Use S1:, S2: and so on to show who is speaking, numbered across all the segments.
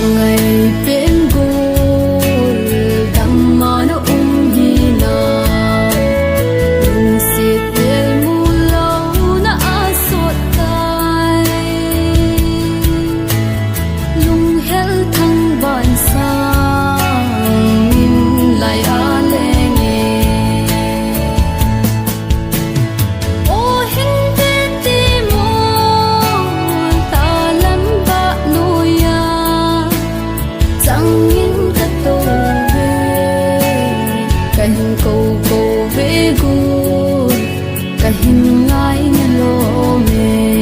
S1: ngày bên gối đằng mà nó hi na lung xịt del mu lâu na sốt tai lung hel thăng ban sang in lại ale nghe ô hin te ti mo ta lam ba nuya chẳng in ta tô về cành cầu cầu về gu cành ngai nhà lô mê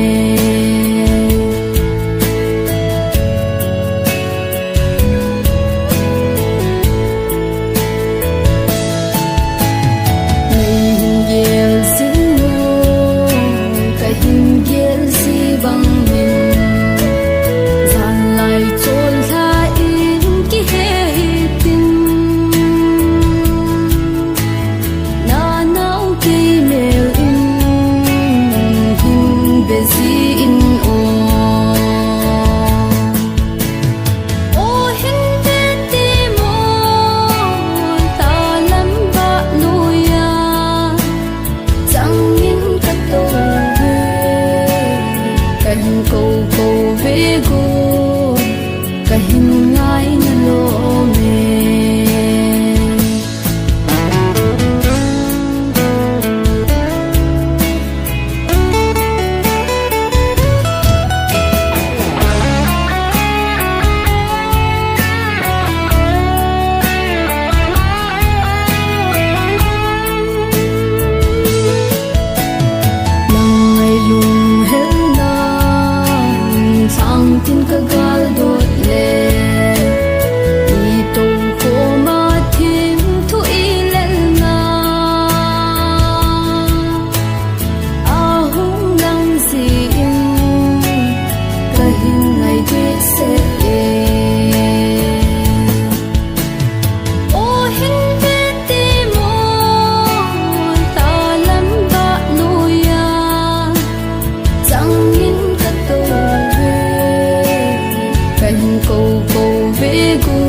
S1: cầu cầu về gu cành ngai nhà lô mê tin ka gal dot le I to ko ma thim thu I lel na a hung lang si in ka hin ngai de se e o hin te ti mo ta lam ba nu ya chẳng in ka to cành cầu cầu về gu